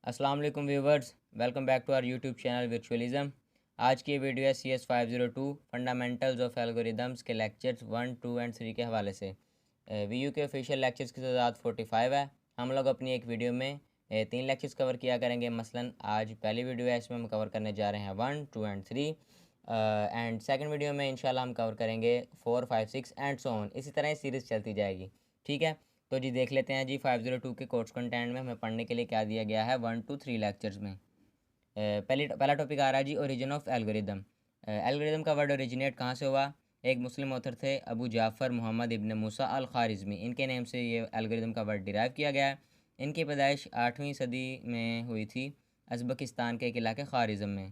अस्सलाम वालेकुम viewers, welcome back to our YouTube channel Virtualism. आज की वीडियो है CS502 फंडामेंटल्स ऑफ एल्गोरिदम्स के लेक्चर्स 1, 2 एंड 3 के हवाले से। वीयू के ऑफिशियल लेक्चर्स की तादाद 45 है। हम लोग अपनी एक वीडियो में 3 लेक्चर्स कवर किया करेंगे। मसलन आज पहली वीडियो है, इसमें हम कवर करने जा रहे हैं 1, 2 एंड 3 एंड सेकंड वीडियो में इंशाल्लाह हम कवर करेंगे 4, 5, 6 एंड सो ऑन। इसी तरह सीरीज़ चलती जाएगी, ठीक है। तो जी देख लेते हैं जी 502 के कोर्स कंटेंट में हमें पढ़ने के लिए क्या दिया गया है 1, 2, 3 लेक्चर्स में। पहला टॉपिक आ रहा है जी ओरिजिन ऑफ एल्गोरिदम। एल्गोरिदम का वर्ड ओरिजिनेट कहाँ से हुआ? एक मुस्लिम ऑथर थे अबू जाफ़र मोहम्मद इब्न मूसा अल ख़ारिज़मी, इनके नेम से ये एल्गोरिदम का वर्ड डिराइव किया गया है। इनकी पैदाइश 8वीं सदी में हुई थी अज़्बकिस्तान के एक इलाके ख़ारिज़म में।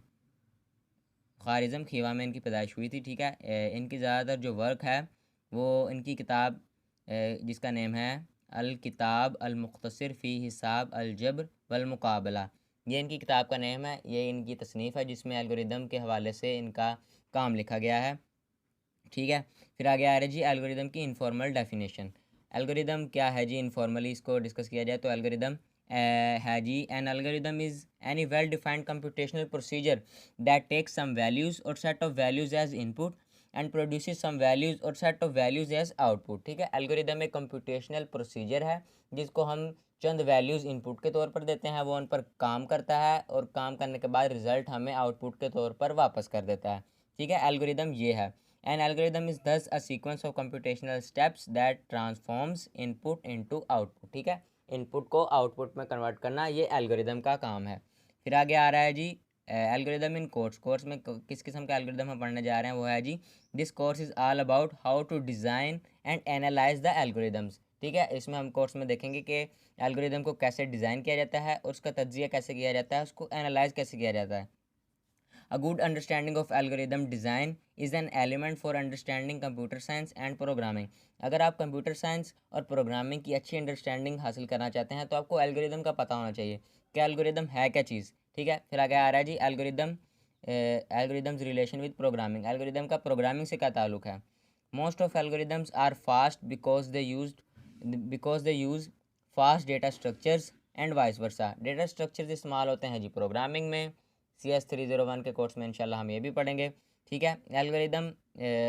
ख़ारिज़म खीवा में इनकी पैदाइश हुई थी, ठीक है। इनकी ज़्यादातर जो वर्क है वो इनकी किताब जिसका नेम है अल किताब अल मुख्तसर फ़ी हिसाब अल जब्र वल मुकाबला, ये इनकी किताब का नेम है। ये इनकी तसनीफ़ है जिसमें एल्गोरिदम के हवाले से इनका काम लिखा गया है, ठीक है। फिर आगे आ रहा है जी एल्गोरिदम की इनफॉर्मल डेफिनेशन। एल्गोरिदम क्या है जी? इनफॉर्मली इसको डिस्कस किया जाए तो एल्गोरिदम है जी an algorithm is any well defined computational procedure that takes some values or set of values as input and produces some values or set of values as output, ठीक है। Algorithm एक computational procedure है जिसको हम चंद values input के तौर पर देते हैं, वो उन पर काम करता है और काम करने के बाद रिज़ल्ट हमें आउटपुट के तौर पर वापस कर देता है, ठीक है। एल्गोरिदम ये है। An algorithm is thus a sequence of computational steps that transforms input into output, ठीक है। इनपुट को आउटपुट में कन्वर्ट करना ये एल्गोरिदम का काम है। फिर आगे आ रहा है जी एल्गोरिदम इन कोर्स में किस किस्म का एल्गोरिदम हम पढ़ने जा रहे हैं वो है जी this course is all about how to design and analyse the algorithms, ठीक है। इसमें हम कोर्स में देखेंगे कि एल्गोरिदम को कैसे डिज़ाइन किया जाता है और उसका तज्जिया कैसे किया जाता है, उसको एनालाइज कैसे किया जाता है। A good understanding of algorithm design is an element for understanding computer science and programming. अगर आप कंप्यूटर साइंस और प्रोग्रामिंग की अच्छी अंडरस्टैंडिंग हासिल करना चाहते हैं तो आपको एल्गोरिदम का पता होना चाहिए कि एल्गोरिदम है क्या चीज़, ठीक है। फिर आगे आ रहा है जी algorithms relation with programming. Algorithm का प्रोग्रामिंग से क्या ताल्लुक है? Most of algorithms are fast because they use fast data structures and vice versa. Data structures इस्तेमाल होते हैं जी प्रोग्रामिंग में। CS301 के कोर्स में इंशाल्लाह हम ये भी पढ़ेंगे, ठीक है। एल्गोरिदम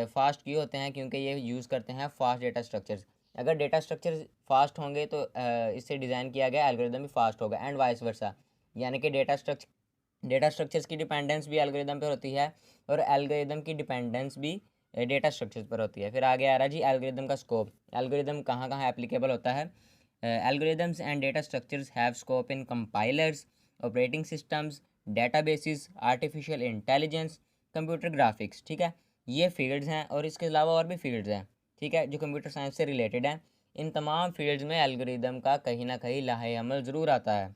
फास्ट क्यों होते हैं? क्योंकि ये यूज़ करते हैं फास्ट डेटा स्ट्रक्चर्स। अगर डेटा स्ट्रक्चर फास्ट होंगे तो इससे डिज़ाइन किया गया एल्गोरिदम भी फास्ट होगा एंड वाइस वर्सा, यानी कि डेटा स्ट्रक्चर्स की डिपेंडेंस भी एल्गोरिदम पर होती है और एल्गोरिदम की डिपेंडेंस भी डेटा स्ट्रक्चर्स पर होती है। फिर आगे आ रहा है जी एल्गोरिदम का स्कोप। एल्गोरिदम कहाँ कहाँ एप्लीकेबल होता है? Algorithms and data structures have scope in compilers, operating systems, databases, artificial intelligence, computer graphics, ठीक है। ये फील्ड्स हैं और इसके अलावा और भी फील्ड्स हैं, ठीक है, जो कंप्यूटर साइंस से रिलेटेड हैं। इन तमाम फील्ड्स में एल्गोरिदम का कहीं ना कहीं लाहे अमल ज़रूर आता है।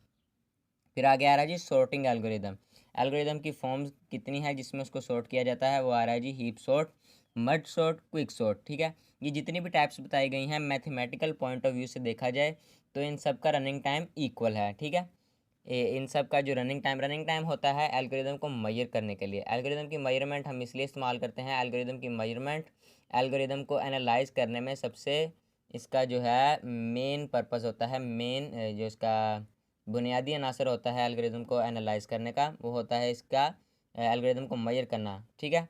फिर आगे आ रहा है जी सॉर्टिंग एल्गोरिदम। एल्गोरिदम की फॉर्म्स कितनी है जिसमें उसको सॉर्ट किया जाता है? वो आ रहा है जी हीप सॉर्ट, मड सॉर्ट, क्विक सॉर्ट, ठीक है। ये जितनी भी टाइप्स बताई गई हैं मैथमेटिकल पॉइंट ऑफ व्यू से देखा जाए तो इन सब का रनिंग टाइम इक्वल है, ठीक है। इन सब का जो रनिंग टाइम होता है एल्गोरिदम को मेजर करने के लिए। एल्गोरिदम की मेजरमेंट हम इसलिए इस्तेमाल करते हैं, एल्गोरिदम की मेजरमेंट एल्गोरिदम को एनालाइज करने में सबसे इसका जो है मेन पर्पस होता है, मेन जो इसका बुनियादी अनासर होता है एल्गोरिदम को एनालाइज करने का, वो होता है इसका एल्गोरिदम को मेजर करना, ठीक है।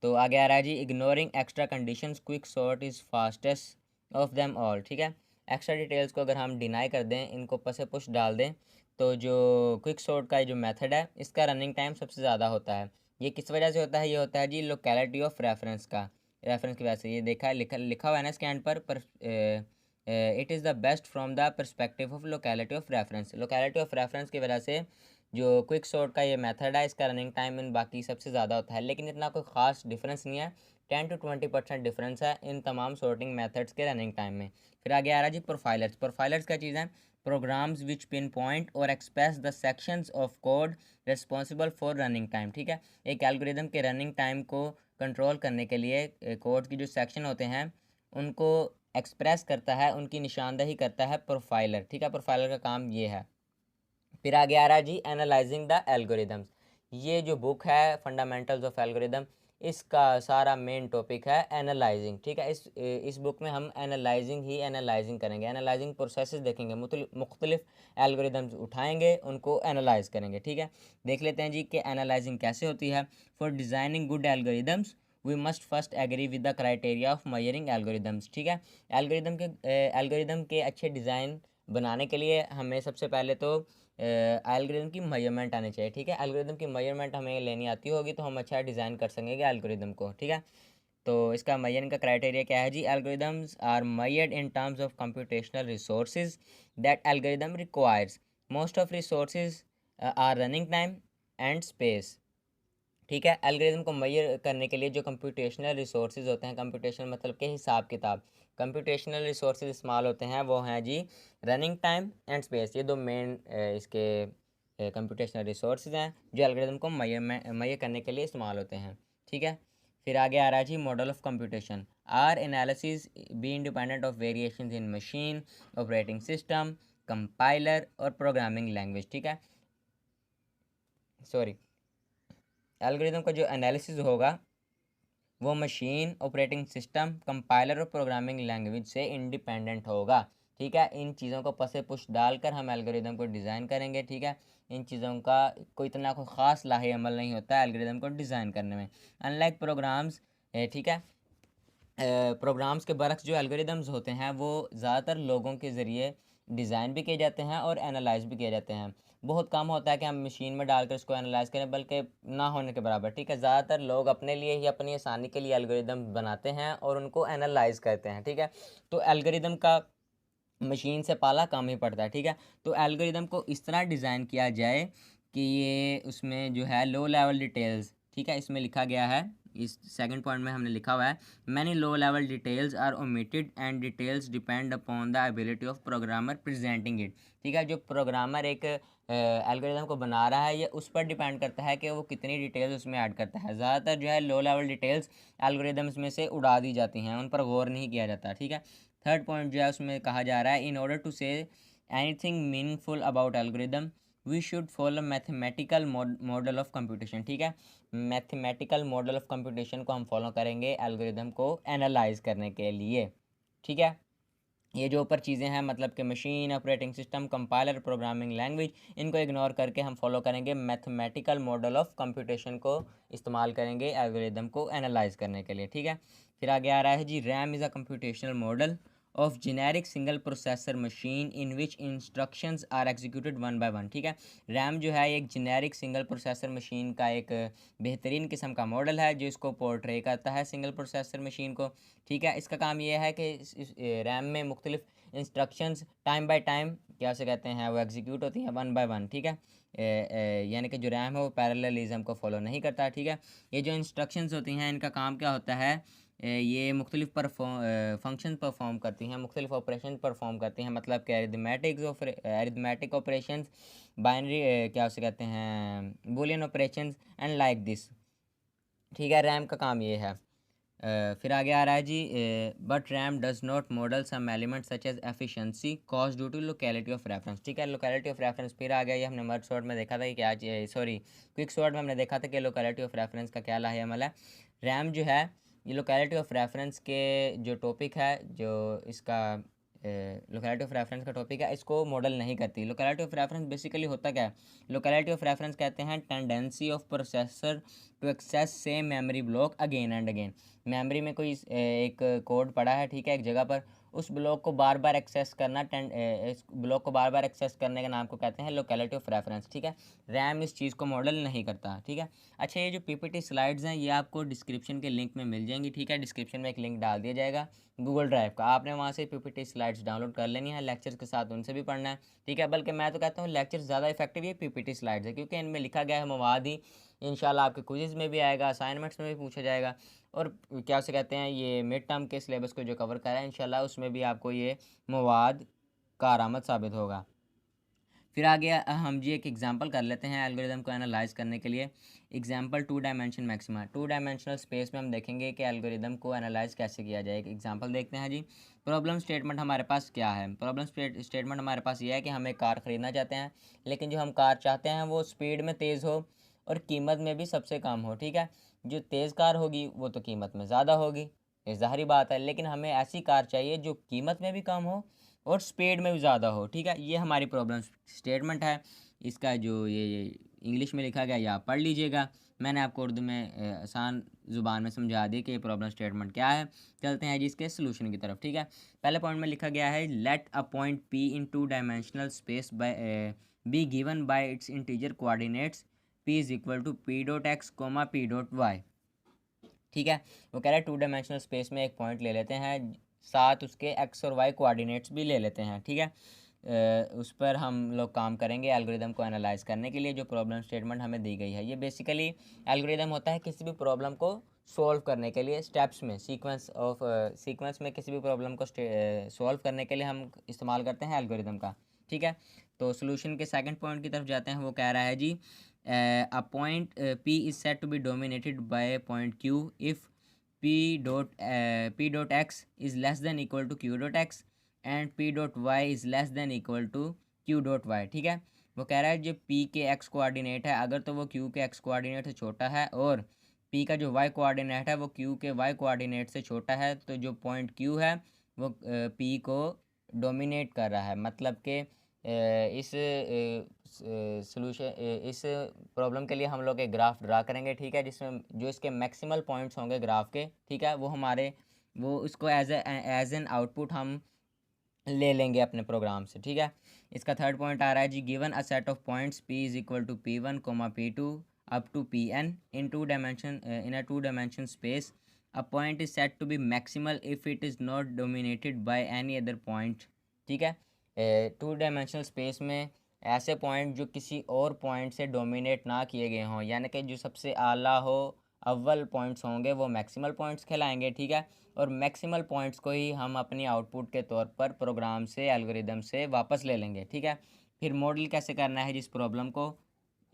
तो आगे आ रहा है जी ignoring extra conditions quick sort is fastest of them all, ठीक है। एक्स्ट्रा डिटेल्स को अगर हम डिनाई कर दें, इनको पसे पुश डाल दें, तो जो क्विक सॉर्ट का जो मेथड है इसका रनिंग टाइम सबसे ज़्यादा होता है। ये किस वजह से होता है? ये होता है जी लोकेलिटी ऑफ रेफरेंस की वजह से। ये देखा है लिखा हुआ है ना स्कैन पर it is the best from the perspective of locality of reference. Locality of reference की वजह से जो क्विक सॉर्ट का ये मेथड है इसका रनिंग टाइम इन बाकी सबसे ज़्यादा होता है, लेकिन इतना कोई ख़ास डिफरेंस नहीं है। 10 to 20% डिफरेंस है इन तमाम सॉर्टिंग मेथड्स के रनिंग टाइम में। फिर आगे आ रहा है जी प्रोफाइलर्स। प्रोफाइलर्स क्या चीज़ है? प्रोग्राम्स विच पिन पॉइंट और express the sections of code responsible for running time, ठीक है। एक एल्गोरिदम के रनिंग टाइम को कंट्रोल करने के लिए कोड की जो सेक्शन होते हैं उनको एक्सप्रेस करता है, उनकी निशानदही करता है प्रोफाइलर, ठीक है। प्रोफाइलर का काम ये है। फिर आगे आ रहा है जी एनालाइजिंग द एल्गोरिदम्स। ये जो बुक है फंडामेंटल्स ऑफ एल्गोरिदम, इसका सारा मेन टॉपिक है एनालाइजिंग, ठीक है। इस बुक में हम एनालाइजिंग करेंगे, एनालाइजिंग प्रोसेसेस देखेंगे, मुख्तलिफ एल्गोरिदम्स उठाएंगे, उनको एनालाइज करेंगे, ठीक है। देख लेते हैं जी कि एनालाइजिंग कैसे होती है। For designing good algorithms we must first agree with the criteria of measuring algorithms, ठीक है। एल्गोरिदम के अच्छे डिज़ाइन बनाने के लिए हमें सबसे पहले तो एल्गोरिदम की मेजरमेंट आनी चाहिए, ठीक है। एल्गोरिदम की मेजरमेंट हमें लेनी आती होगी तो हम अच्छा डिज़ाइन कर सकेंगे एल्गोरिदम को, ठीक है। तो इसका मेजरिंग का क्राइटेरिया क्या है जी? Algorithms are measured in terms of computational resources that algorithm requires, most of resources are running time and space, ठीक है। एल्गोरिदम को मेजर करने के लिए जो कंप्यूटेशनल रिसोर्सेज होते हैं, कंप्यूटेशनल मतलब के हिसाब किताब, कंप्यूटेशनल रिसोर्सेज इस्तेमाल होते हैं, वो हैं जी रनिंग टाइम एंड स्पेस। ये दो मेन इसके कंप्यूटेशनल रिसोर्सेज हैं जो एल्गोरिदम को मेजर करने के लिए इस्तेमाल होते हैं, ठीक है। फिर आगे आ रहा है जी model of computation. Are analysis be independent of variations in machine, operating system, compiler और प्रोग्रामिंग लैंग्वेज, ठीक है। सॉरी, एल्गोरिदम का जो एनालिसिस होगा वो मशीन, ऑपरेटिंग सिस्टम, कंपाइलर और प्रोग्रामिंग लैंग्वेज से इंडिपेंडेंट होगा, ठीक है। इन चीज़ों को पसे पुश डालकर हम एल्गोरिदम को डिज़ाइन करेंगे, ठीक है। इन चीज़ों का कोई इतना कोई ख़ास लाहे अमल नहीं होता है एल्गोरिदम को डिज़ाइन करने में, अनलाइक प्रोग्राम्स, ठीक है। प्रोग्राम्स के बरक्स जो एल्गोरिदम्स होते हैं वो ज़्यादातर लोगों के ज़रिए डिज़ाइन भी किए जाते हैं और एनालाइज भी किए जाते हैं। बहुत कम होता है कि हम मशीन में डालकर इसको एनालाइज करें, बल्कि ना होने के बराबर, ठीक है। ज़्यादातर लोग अपने लिए ही, अपनी आसानी के लिए एल्गोरिदम बनाते हैं और उनको एनालाइज करते हैं, ठीक है। तो एल्गोरिदम का मशीन से पाला कम ही पड़ता है, ठीक है। तो एल्गोरिदम को इस तरह डिज़ाइन किया जाए कि ये उसमें जो है लो लेवल डिटेल्स, ठीक है, इसमें लिखा गया है, इस सेकंड पॉइंट में हमने लिखा हुआ है many low level details are omitted and details depend upon the ability of programmer presenting it, ठीक है। जो प्रोग्रामर एक एल्गोरिदम को बना रहा है ये उस पर डिपेंड करता है कि वो कितनी डिटेल्स उसमें ऐड करता है। ज़्यादातर जो है लो लेवल डिटेल्स एल्गोरिदम्स में से उड़ा दी जाती हैं, उन पर गौर नहीं किया जाता, ठीक है। थर्ड पॉइंट जो है उसमें कहा जा रहा है in order to say anything meaningful about algorithm we should follow mathematical model of computation, ठीक है। मैथमेटिकल मॉडल ऑफ कंप्यूटेशन को हम फॉलो करेंगे एल्गोरिदम को एनालाइज करने के लिए, ठीक है। ये जो ऊपर चीज़ें हैं मतलब कि machine, operating system, compiler, programming language, इनको इग्नोर करके हम फॉलो करेंगे मैथमेटिकल मॉडल ऑफ कंप्यूटेशन को इस्तेमाल करेंगे एल्गोरिदम को एनालाइज करने के लिए, ठीक है। फिर आगे आ रहा है जी RAM is a computational model of generic single processor machine in which instructions are executed one by one, ठीक है। रैम जो है एक जेनेरिक सिंगल प्रोसेसर मशीन का एक बेहतरीन किस्म का मॉडल है जो इसको पोर्ट्रे करता है सिंगल प्रोसेसर मशीन को, ठीक है। इसका काम ये है कि इस रैम में मुख्तलिफ इंस्ट्रक्शंस टाइम बाय टाइम क्या से कहते हैं वो एग्जीक्यूट होती हैं वन बाय वन, ठीक है। यानी कि जो रैम है वो पैरेललिज्म को फॉलो नहीं करता, ठीक है। ये जो इंस्ट्रक्शंस होती हैं इनका काम क्या होता है, ये मुख्तलिफ फंक्शन परफॉर्म करती हैं, मुख्तलिफ ऑपरेशन परफॉर्म करती हैं, मतलब कि अरिथमेटिक ऑपरेशन, बाइनरी क्या उसे कहते हैं Boolean operation and like this, ठीक है। रैम का काम ये है। फिर आगे आ रहा है जी but RAM does not model some element such as efficiency cause due to locality of reference, ठीक है। लोकेलिटी ऑफ रेफरेंस फिर आ गया, ये हमने मर्ज शॉर्ट में देखा था कि आज सॉरी क्विक शॉर्ट में हमने देखा था कि लोकेलिटी ऑफ रेफरेंस का क्या लाहेअमल है। रैम जो है ये लोकेलिटी ऑफ रेफरेंस के जो टॉपिक है, जो इसका लोकेलिटी ऑफ रेफरेंस का टॉपिक है, इसको मॉडल नहीं करती। लोकेलिटी ऑफ रेफरेंस बेसिकली होता क्या है? लोकेलिटी ऑफ रेफरेंस कहते हैं tendency of processor to access same memory block again and again. Memory में कोई एक कोड पड़ा है, ठीक है, एक जगह पर, उस ब्लॉक को बार बार एक्सेस करना, इस ब्लॉक को बार बार एक्सेस करने के नाम को कहते हैं लोकेलिटी ऑफ रेफरेंस, ठीक है। रैम इस चीज़ को मॉडल नहीं करता, ठीक है। अच्छा, ये जो पीपीटी स्लाइड्स हैं ये आपको डिस्क्रिप्शन के लिंक में मिल जाएंगी, ठीक है। डिस्क्रिप्शन में एक लिंक डाल दिया जाएगा गूगल ड्राइव का, आपने वहाँ से पीपीटी स्लाइड्स डाउनलोड कर लेनी है, लेक्चर्स के साथ उनसे भी पढ़ना है, ठीक है। बल्कि मैं तो कहता हूँ लेक्चर ज़्यादा इफेक्टिव ये पीपीटी स्लाइड्स है, क्योंकि इनमें लिखा गया है मवाद ही इंशाल्लाह आपके क्विज़ में भी आएगा, असाइनमेंट्स में भी पूछा जाएगा, और क्या उसे कहते हैं ये मिड टर्म के सिलेबस को जो कवर करा है इंशाल्लाह उसमें भी आपको ये मवाद कारआमद साबित होगा। फिर आगे हम जी एक एग्जांपल कर लेते हैं एल्गोरिदम को एनालाइज करने के लिए। Example two dimension maxima, two dimensional space में हम देखेंगे कि एल्गोरिदम को एनालाइज कैसे किया जाए। एक एग्जांपल देखते हैं जी। प्रॉब्लम स्टेटमेंट हमारे पास क्या है? प्रॉब्लम स्टेटमेंट हमारे पास ये है कि हम एक कार ख़रीदना चाहते हैं, लेकिन जो हम कार चाहते हैं वो स्पीड में तेज़ हो और कीमत में भी सबसे कम हो, ठीक है। जो तेज़ कार होगी वो तो कीमत में ज़्यादा होगी, ये ज़ाहिरी बात है, लेकिन हमें ऐसी कार चाहिए जो कीमत में भी कम हो और स्पीड में भी ज़्यादा हो, ठीक है। ये हमारी प्रॉब्लम स्टेटमेंट है। इसका जो ये इंग्लिश में लिखा गया ये आप पढ़ लीजिएगा। मैंने आपको उर्दू में आसान ज़ुबान में समझा दी कि ये प्रॉब्लम स्टेटमेंट क्या है। चलते हैं जी इसके सोल्यूशन की तरफ, ठीक है। पहले पॉइंट में लिखा गया है let a point P in two dimensional space by be given by its integer coordinates p is equal to P dot X comma P dot Y, ठीक है। वो कह रहा है 2 डायमेंशनल स्पेस में एक पॉइंट ले लेते हैं, साथ उसके एक्स और वाई कोऑर्डिनेट्स भी ले लेते हैं, ठीक है। उस पर हम लोग काम करेंगे एल्गोरिदम को एनालाइज करने के लिए जो प्रॉब्लम स्टेटमेंट हमें दी गई है। ये बेसिकली एल्गोरिदम होता है किसी भी प्रॉब्लम को सॉल्व करने के लिए स्टेप्स में सीक्वेंस में किसी भी प्रॉब्लम को सॉल्व करने के लिए हम इस्तेमाल करते हैं एल्गोरिदम का, ठीक है। तो सोल्यूशन के सेकंड पॉइंट की तरफ जाते हैं। वो कह रहा है जी a point P is said to be dominated by a point Q if P dot x is less than equal to Q dot x and P dot y is less than equal to Q dot y, ठीक है। वो कह रहा है जो P के x coordinate है अगर तो वो Q के x कोऑर्डिनेट से छोटा है और P का जो y कोऑर्डिनेट है वो Q के y कोऑर्डिनेट से छोटा है, तो जो पॉइंट Q है वो P को डोमिनेट कर रहा है। मतलब कि इस इस प्रॉब्लम के लिए हम लोग एक ग्राफ ड्रा करेंगे, ठीक है, जिसमें जो इसके मैक्सिमल पॉइंट्स होंगे ग्राफ के, ठीक है, वो उसको एज एन आउटपुट हम ले लेंगे अपने प्रोग्राम से, ठीक है। इसका थर्ड पॉइंट आ रहा है जी given a set of points p is equal to p1 p2 up to pn in a two dimension space a point is set to be maximal if it is not dominated by any other point, ठीक है। 2 dimensional space में ऐसे point जो किसी और point से dominate ना किए गए हों, यानी कि जो सबसे आला हो, अव्वल पॉइंट्स होंगे वो मैक्सिमल पॉइंट्स कहलाएंगे, ठीक है। और मैक्सिमल पॉइंट्स को ही हम अपनी आउटपुट के तौर पर प्रोग्राम से एल्गोरिदम से वापस ले लेंगे, ठीक है। फिर मॉडल कैसे करना है जिस प्रॉब्लम को,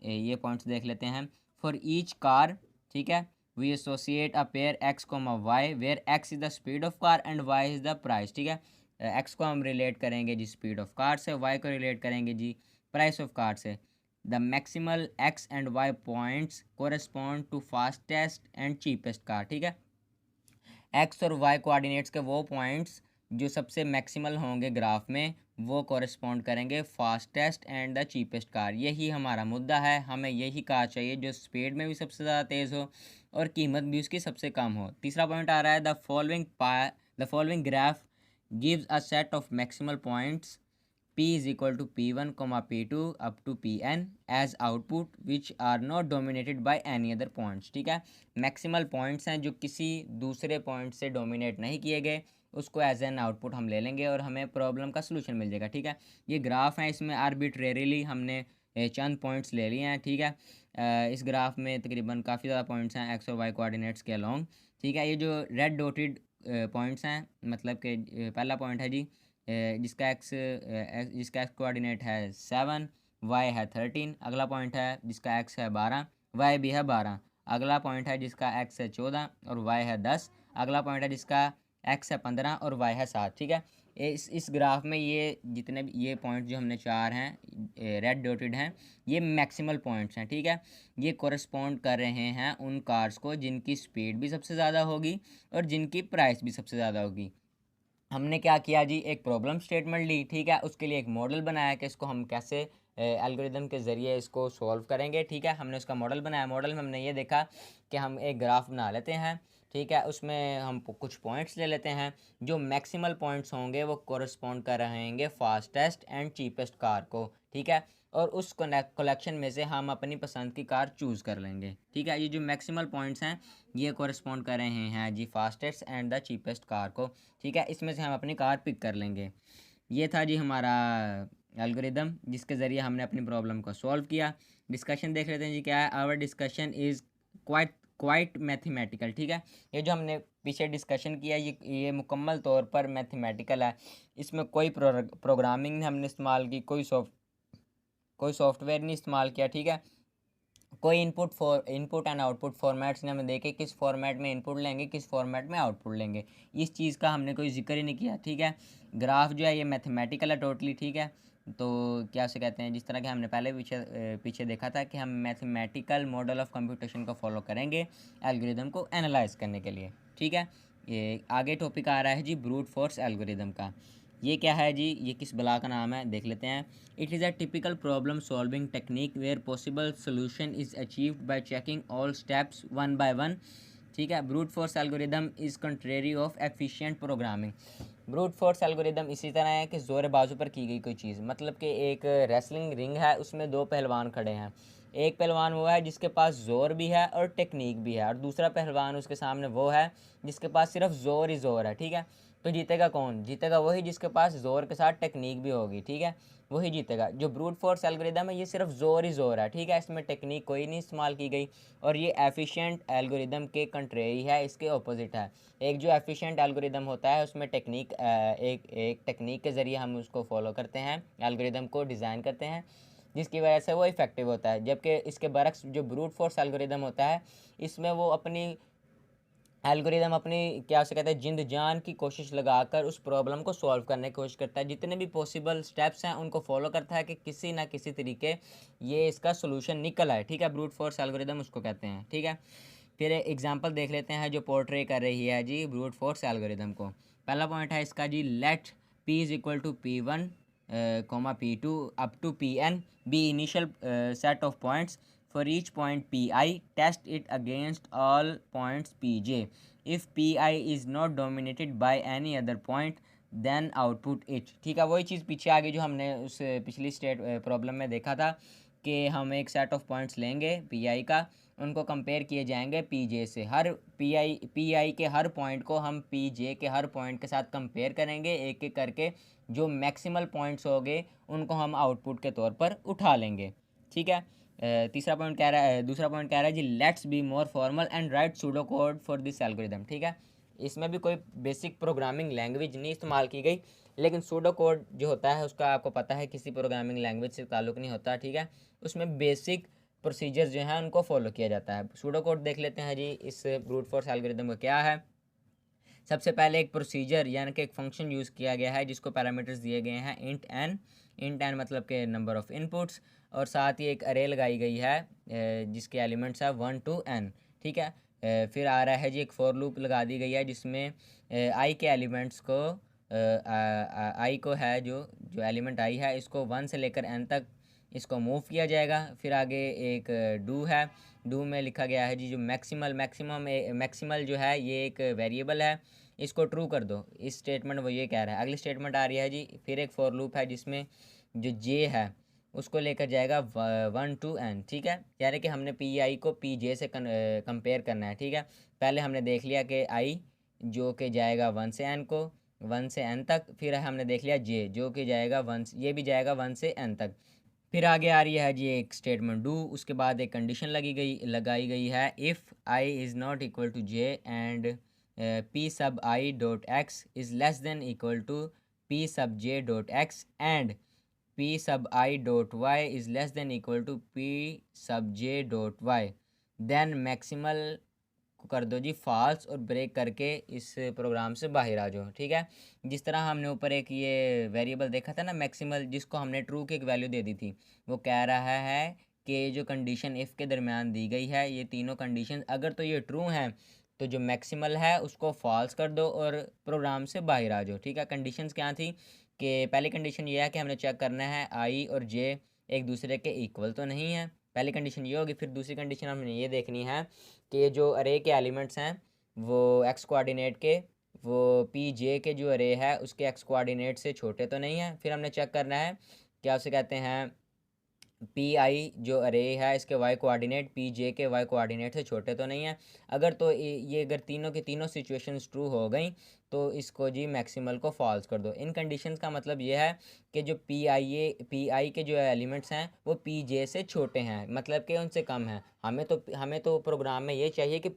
ये पॉइंट्स देख लेते हैं। फॉर ईच कार, ठीक है, we associate a pair X comma Y where X is the speed of car and Y is the price, ठीक है। एक्स को हम रिलेट करेंगे जी स्पीड ऑफ कार से, वाई को रिलेट करेंगे जी प्राइस ऑफ कार से। The maximal X and Y points correspond to fastest and cheapest car, ठीक है। एक्स और वाई कोऑर्डिनेट्स के वो पॉइंट्स जो सबसे मैक्सिमल होंगे ग्राफ में वो कोरेस्पॉन्ड करेंगे fastest and the cheapest car. यही हमारा मुद्दा है, हमें यही कार चाहिए जो स्पीड में भी सबसे ज़्यादा तेज़ हो और कीमत भी उसकी सबसे कम हो। तीसरा पॉइंट आ रहा है the following graph gives a set of maximal points p is equal to p1 p2 up to pn as output which are not dominated by any other points, ठीक है। मैक्सिमल पॉइंट्स हैं जो किसी दूसरे point से dominate नहीं किए गए, उसको एज एन आउटपुट हम ले लेंगे और हमें प्रॉब्लम का सलूशन मिल जाएगा, ठीक है। ये ग्राफ है, इसमें आर्बिट्रेरीली हमने चंद पॉइंट्स ले लिए हैं, ठीक है। इस ग्राफ में तकरीबन काफ़ी ज़्यादा पॉइंट्स हैं एक्स और वाई कोऑर्डिनेट्स के अलॉन्ग, ठीक है। ये जो रेड डॉटेड पॉइंट्स हैं, मतलब कि पहला पॉइंट है जी जिसका एक्स कोऑर्डिनेट है 7, वाई है 13। अगला पॉइंट है जिसका एक्स है 12, वाई भी है 12। अगला पॉइंट है जिसका एक्स है 14 और वाई है 10। अगला पॉइंट है जिसका एक्स है 15 और वाई है 7, ठीक है। इस ग्राफ में ये जितने भी ये पॉइंट जो हमने चार हैं रेड डॉटेड हैं, ये मैक्सिमल पॉइंट्स हैं, ठीक है। ये कोरेस्पॉन्ड कर रहे हैं उन कार्स को जिनकी स्पीड भी सबसे ज़्यादा होगी और जिनकी प्राइस भी सबसे ज़्यादा होगी। हमने क्या किया जी, एक प्रॉब्लम स्टेटमेंट ली, ठीक है, उसके लिए एक मॉडल बनाया कि इसको हम कैसे एल्गोरिदम के ज़रिए इसको सॉल्व करेंगे, ठीक है। हमने उसका मॉडल बनाया, मॉडल में हमने ये देखा कि हम एक ग्राफ बना लेते हैं, ठीक है, उसमें हम कुछ पॉइंट्स ले लेते हैं, जो मैक्सिमल पॉइंट्स होंगे वो कोरस्पॉन्ड कर रहेंगे फास्टेस्ट एंड चीपेस्ट कार को, ठीक है। और उस कलेक्शन में से हम अपनी पसंद की कार चूज़ कर लेंगे, ठीक है। ये जो मैक्सिमल पॉइंट्स हैं ये कोरस्पॉन्ड कर रहे हैं जी fastest and the cheapest car को, ठीक है। इसमें से हम अपनी कार पिक कर लेंगे। ये था जी हमारा एल्गोरिदम जिसके ज़रिए हमने अपनी प्रॉब्लम को सॉल्व किया। डिस्कशन देख लेते हैं जी क्या है। Our discussion is quite mathematical, ठीक है। ये जो हमने पीछे डिस्कशन किया ये मुकम्मल तौर पर मैथमेटिकल है। इसमें कोई प्रोग्रामिंग हमने इस्तेमाल की, कोई सॉफ्टवेयर नहीं इस्तेमाल किया, ठीक है। कोई इनपुट एंड आउटपुट फॉर्मेट्स ने हमें देखे किस फॉर्मेट में इनपुट लेंगे किस फॉर्मेट में आउटपुट लेंगे, इस चीज़ का हमने कोई जिक्र ही नहीं किया, ठीक है। ग्राफ जो है ये मैथमेटिकल है टोटली, ठीक है। तो क्या उसे कहते हैं, जिस तरह के हमने पहले पीछे देखा था कि हम मैथमेटिकल मॉडल ऑफ कंप्यूटेशन को फॉलो करेंगे एल्गोरिदम को एनालाइज करने के लिए। ठीक है, ये आगे टॉपिक आ रहा है जी ब्रूट फोर्स एल्गोरिदम का। ये क्या है जी, ये किस बला का नाम है, देख लेते हैं। It is a typical problem solving technique where possible solution is achieved by checking all steps one by one. ठीक है, brute force algorithm is contrary of efficient programming. Brute force algorithm इसी तरह है कि ज़ोर बाजू पर की गई कोई चीज़, मतलब कि एक रेसलिंग रिंग है, उसमें दो पहलवान खड़े हैं। एक पहलवान वो है जिसके पास ज़ोर भी है और टेक्निक भी है, और दूसरा पहलवान उसके सामने वो है जिसके पास सिर्फ ज़ोर ही ज़ोर है। ठीक है, तो जीतेगा कौन? जीतेगा वही जिसके पास ज़ोर के साथ टेक्निक भी होगी। ठीक है, वही जीतेगा। जो ब्रूट फोर्स एल्गोरिदम है ये सिर्फ ज़ोर ही ज़ोर है। ठीक है, इसमें टेक्निक कोई नहीं इस्तेमाल की गई, और ये एफिशिएंट एल्गोरिदम के कंट्रेरी है, इसके ऑपोजिट है। एक जो एफिशिएंट एल्गोरिदम होता है उसमें टेक्निक एक टेक्निक के ज़रिए हम उसको फॉलो करते हैं, एल्गोरिदम को डिज़ाइन करते हैं, जिसकी वजह से वो इफ़ेक्टिव होता है। जबकि इसके बरक्स जो ब्रूट फोर्स एल्गोरिदम होता है, इसमें वो अपनी क्या उसे कहते हैं जिंद जान की कोशिश लगाकर उस प्रॉब्लम को सॉल्व करने की कोशिश करता है, जितने भी पॉसिबल स्टेप्स हैं उनको फॉलो करता है कि किसी ना किसी तरीके ये इसका सोल्यूशन निकल आए। ठीक है, ब्रूट फोर्स एल्गोरिदम उसको कहते हैं। ठीक है, फिर एग्जांपल देख लेते हैं जो पोर्ट्रे कर रही है जी ब्रूट फोर्स एल्गोरिदम को। पहला पॉइंट है इसका जी, let p is equal to P1, P2 up to Pn be initial set of points for each point pi, test it against all points pj. If pi is not dominated by any other point, then output it। ठीक है, वही चीज़ पीछे आगे जो हमने उस पिछली state problem में देखा था कि हम एक सेट ऑफ पॉइंट्स लेंगे पी का, उनको कंपेयर किए जाएंगे पी जे से। हर पी आई के हर पॉइंट को हम पी जे के हर पॉइंट के साथ कंपेयर करेंगे एक एक करके, जो मैक्सिमल पॉइंट्स होंगे उनको हम आउटपुट के तौर पर उठा लेंगे। ठीक है, दूसरा पॉइंट कह रहा है जी, let's be more formal and write pseudo code for this algorithm. ठीक है, इसमें भी कोई बेसिक प्रोग्रामिंग लैंग्वेज नहीं इस्तेमाल की गई, लेकिन सूडो कोड जो होता है उसका आपको पता है किसी प्रोग्रामिंग लैंग्वेज से ताल्लुक़ नहीं होता। ठीक है, उसमें बेसिक प्रोसीजर्स जो हैं उनको फॉलो किया जाता है। सूडो कोड देख लेते हैं जी इस ब्रूट फोर्स एल्गोरिदम का क्या है। सबसे पहले एक प्रोसीजर यानी कि एक फंक्शन यूज़ किया गया है जिसको पैरामीटर्स दिए गए हैं इंट एन मतलब के नंबर ऑफ़ इनपुट्स, और साथ ही एक अरे लगाई गई है जिसके एलिमेंट्स है 1 to n। ठीक है, फिर आ रहा है जी एक फॉर लूप लगा दी गई है जिसमें आई के एलिमेंट्स को आई को है जो एलिमेंट आई है इसको 1 से लेकर n तक इसको मूव किया जाएगा। फिर आगे एक डू है, डू में लिखा गया है जी जो मैक्सिमल जो है ये एक वेरिएबल है, इसको ट्रू कर दो। इस स्टेटमेंट वो ये कह रहा है। अगली स्टेटमेंट आ रही है जी, फिर एक फॉर लूप है जिसमें जो जे है उसको लेकर जाएगा 1 to n। ठीक है, यानी कि हमने पी आई को पी जे से कंपेयर करना है। ठीक है, पहले हमने देख लिया कि आई जो कि जाएगा 1 से n को 1 से n तक, फिर हमने देख लिया जे जो कि जाएगा 1, ये भी जाएगा 1 से n तक। फिर आगे आ रही है जी एक स्टेटमेंट डू, उसके बाद एक कंडीशन लगाई गई है, if I is not equal to J and P sub I dot X is less than equal to P sub J dot X and P sub I dot Y is less than equal to P sub J dot Y, then maximal को कर दो जी false और break करके इस programme से बाहर आ जाओ। ठीक है, जिस तरह हमने ऊपर एक ये वेरिएबल देखा था ना मैक्सिमल, जिसको हमने ट्रू की एक वैल्यू दे दी थी, वो कह रहा है कि जो कंडीशन इफ़ के दरमियान दी गई है ये तीनों कंडीशन अगर तो ये ट्रू हैं तो जो मैक्सिमल है उसको फॉल्स कर दो और प्रोग्राम से बाहर आ जाओ। ठीक है, कंडीशंस क्या थी कि पहली कंडीशन ये है कि हमने चेक करना है आई और जे एक दूसरे के इक्वल तो नहीं है, पहली कंडीशन ये होगी। फिर दूसरी कंडीशन हमने ये देखनी है कि जो अरे के एलिमेंट्स हैं वो एक्स कोऑर्डिनेट के वो पी जे के जो अरे है उसके एक्स कोऑर्डिनेट से छोटे तो नहीं है। फिर हमने चेक करना है क्या उसे कहते हैं पी आई जो अरे है इसके वाई कोऑर्डिनेट पी जे के वाई कोऑर्डिनेट से छोटे तो नहीं है। अगर तो ये अगर तीनों की तीनों सिचुएशंस ट्रू हो गई तो इसको जी मैक्सिमल को फॉल्स कर दो। इन कंडीशंस का मतलब ये है कि जो पी आई के जो एलिमेंट्स हैं वो पी जे से छोटे हैं, मतलब कि उनसे कम है। हमें तो प्रोग्राम में ये चाहिए कि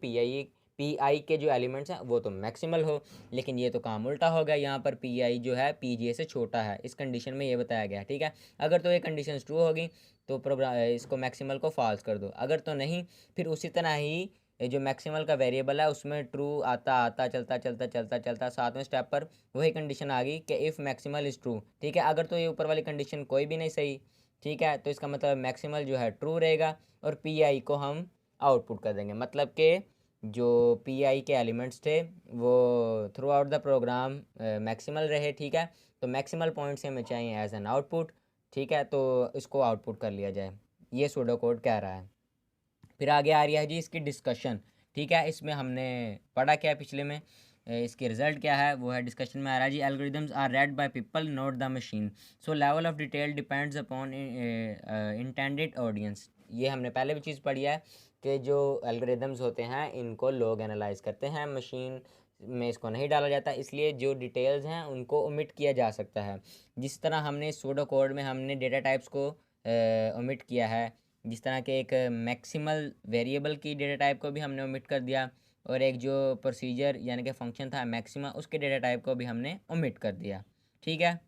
पी आई के जो एलिमेंट्स हैं वो तो मैक्सिमल हो, लेकिन ये तो काम उल्टा हो गया। यहाँ पर पी आई जो है पी जे से छोटा है, इस कंडीशन में ये बताया गया। ठीक है, अगर तो ये कंडीशंस ट्रू होगी तो प्रोग्राम इसको मैक्सिमल को फॉल्स कर दो, अगर तो नहीं फिर उसी तरह ही जो मैक्सिमल का वेरिएबल है उसमें ट्रू आता आता चलता चलता चलता चलता सातवें स्टेप पर वही कंडीशन आ गई कि इफ़ मैक्सिमल इज़ ट्रू, ठीक है। अगर तो ये ऊपर वाली कंडीशन कोई भी नहीं सही, ठीक है, तो इसका मतलब मैक्सिमल जो है ट्रू रहेगा और पी आई को हम आउटपुट कर देंगे। मतलब कि जो पी आई के एलिमेंट्स थे वो throughout the program maximal रहे, ठीक है। तो मैक्सिमल पॉइंट से हमें चाहिए एज एन आउटपुट, ठीक है, तो इसको आउटपुट कर लिया जाए, ये सूडो कोड कह रहा है। फिर आगे आ रही है जी इसकी डिस्कशन, ठीक है। इसमें हमने पढ़ा क्या है पिछले में, इसके रिजल्ट क्या है वो है डिस्कशन में आ रहा है जी। Algorithms are read by people not the machine, so level of detail depends upon intended audience. ये हमने पहले भी चीज़ पढ़ी है कि जो एल्गोरिदम्स होते हैं इनको लोग एनालाइज करते हैं, मशीन में इसको नहीं डाला जाता, इसलिए जो डिटेल्स हैं उनको ओमिट किया जा सकता है। जिस तरह हमने सूडो कोड में हमने डेटा टाइप्स को ओमिट किया है, जिस तरह के एक मैक्सिमल वेरिएबल की डेटा टाइप को भी हमने ओमिट कर दिया और एक जो प्रोसीजर यानी कि फंक्शन था मैक्सिमा उसके डेटा टाइप को भी हमने ओमिट कर दिया, ठीक है।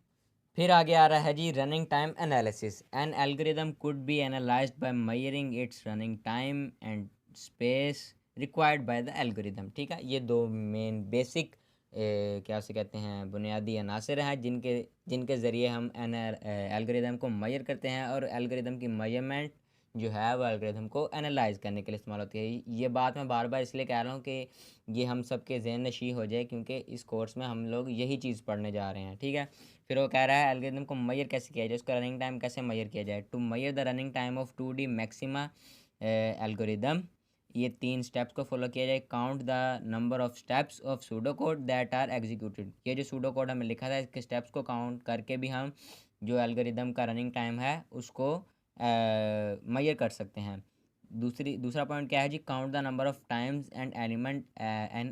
फिर आगे आ रहा है जी running time analysis. An algorithm could be analysed by measuring its running time and space required by the algorithm, ठीक है। ये दो मेन बेसिक क्या से कहते हैं बुनियादी अनासर हैं जिनके जिनके ज़रिए हम एल्गोरिदम को मेजर करते हैं और एल्गोरिदम की मेजरमेंट जो है वो एल्गोरिथम को एनालाइज करने के लिए इस्तेमाल होती है। ये बात मैं बार बार इसलिए कह रहा हूँ कि ये हम सब के ज़हन नशी हो जाए, क्योंकि इस कोर्स में हम लोग यही चीज़ पढ़ने जा रहे हैं, ठीक है। फिर वो कह रहा है एल्गोरिथम को मेजर कैसे किया जाए, उसका रनिंग टाइम कैसे मेजर किया जाए। To measure the running time of 2D maxima algorithm, ये 3 स्टेप्स को फॉलो किया जाए। Count the number of steps of pseudo code that are executed, ये जो सूडो कोड हमें लिखा था इसके स्टेप्स को काउंट करके भी हम जो एल्गोरिदम का रनिंग टाइम है उसको मेजर कर सकते हैं। दूसरा पॉइंट क्या है जी, count the number of times and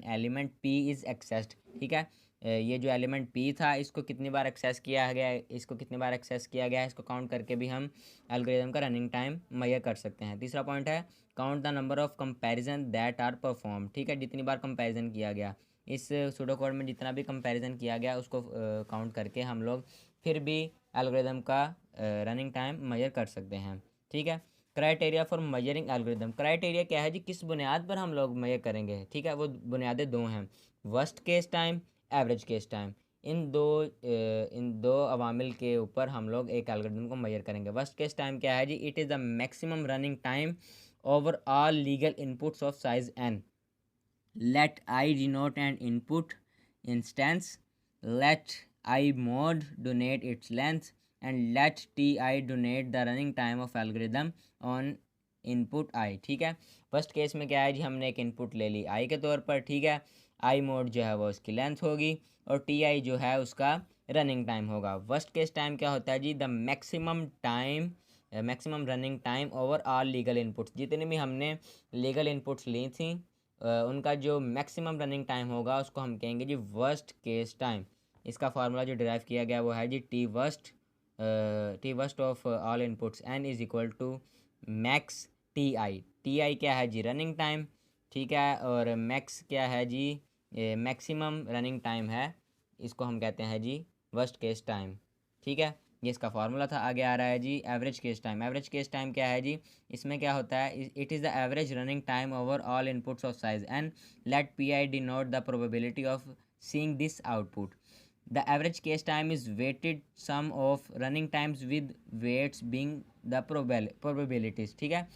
element P is accessed, ठीक है। ये जो एलिमेंट पी था इसको कितनी बार एक्सेस किया गया है, इसको कितनी बार एक्सेस किया गया है, इसको काउंट करके भी हम एल्गोरिदम का रनिंग टाइम मेजर कर सकते हैं। तीसरा पॉइंट है count the number of comparison that are perform, ठीक है। जितनी बार कंपैरिजन किया गया इस सूडो कोड में, जितना भी कंपैरिजन किया गया उसको काउंट करके हम लोग फिर भी एल्गोरिदम का रनिंग टाइम मेजर कर सकते हैं, ठीक है। Criteria for measuring algorithm, criteria क्या है जी, किस बुनियाद पर हम लोग मेजर करेंगे, ठीक है। वो बुनियादें दो हैं, worst case time, average case time. इन दो अवामिल के ऊपर हम लोग एक एल्गोरिदम को मेजर करेंगे। वर्स्ट केस टाइम क्या है जी, it is the maximum running time over all legal inputs of size n. Let I denote an input instance. Let I mod denote its length, and let ti denote the running time of algorithm on input आई, ठीक है। First case में क्या है जी, हमने एक input ले ली आई के तौर पर, ठीक है। आई मोड जो है वो उसकी लेंथ होगी और टी आई जो है उसका रनिंग टाइम होगा। फर्स्ट केस टाइम क्या होता है जी, the maximum running time over all legal inputs, जितने भी हमने लीगल इनपुट्स ली थी उनका जो मैक्सिमम रनिंग टाइम होगा उसको हम कहेंगे जी वर्स्ट केस टाइम। इसका फार्मूला जो डिराइव किया गया वो है जी T worst of all inputs N is equal to max T I क्या है जी रनिंग टाइम, ठीक है। और मैक्स क्या है जी, मैक्सिमम रनिंग टाइम है, इसको हम कहते हैं जी वर्स्ट केस टाइम, ठीक है। ये इसका फार्मूला था। आगे आ रहा है जी average case time. Average case time क्या है जी, इसमें क्या होता है, it is the average running time over all inputs of size N, let P I denote the probability of seeing this output. The average case time is weighted sum of running times with weights being the probabilities, ठीक है।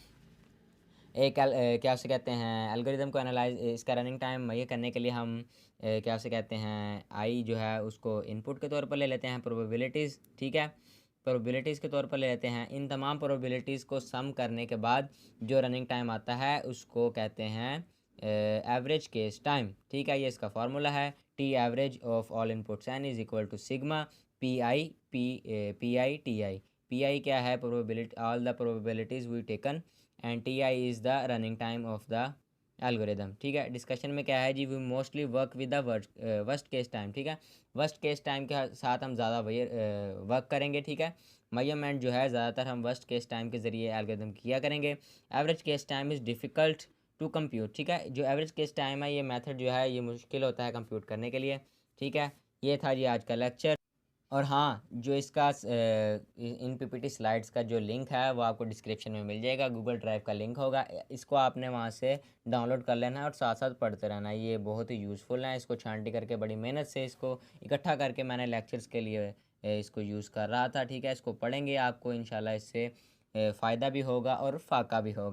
एक क्या उसे कहते हैं algorithm को analyse इसका running time ये करने के लिए हम क्या उसे कहते हैं आई जो है उसको इनपुट के तौर पर ले लेते हैं प्रोबेबिलिटीज़, ठीक है। प्रोबेबिलिटीज़ के तौर पर ले लेते हैं। इन तमाम प्रोबेबिलिटीज़ को सम करने के बाद जो रनिंग टाइम आता है उसको कहते हैं एवरेज केस टाइम, ठीक है। ये इसका फार्मूला है T average of all inputs N is equal to sigma P I T I. P I क्या है, probability all the probabilities we taken and T I is the running time of the algorithm, ठीक है। Discussion में क्या है जी, we mostly work with the worst case time, ठीक है। वर्स्ट केस टाइम के साथ हम ज़्यादा वर्क करेंगे, ठीक है। मेजरमेंट जो है ज़्यादातर हम वर्स्ट केस टाइम के ज़रिए एल्गोरिदम किया करेंगे। Average case time is difficult to compute, ठीक है। जो एवरेज केस टाइम है ये मेथड जो है ये मुश्किल होता है कंप्यूट करने के लिए, ठीक है। ये था जी आज का लेक्चर। और हाँ, जो इसका इन पीपीटी स्लाइड्स का जो लिंक है वो आपको डिस्क्रिप्शन में मिल जाएगा, गूगल ड्राइव का लिंक होगा। इसको आपने वहाँ से डाउनलोड कर लेना है और साथ साथ पढ़ते रहना है। ये बहुत ही यूज़फुल है। इसको छांटी करके बड़ी मेहनत से इसको इकट्ठा करके मैंने लेक्चर्स के लिए इसको यूज़ कर रहा था। ठीक है, इसको पढ़ेंगे, आपको इंशाल्लाह इससे फ़ायदा भी होगा और फाका भी होगा।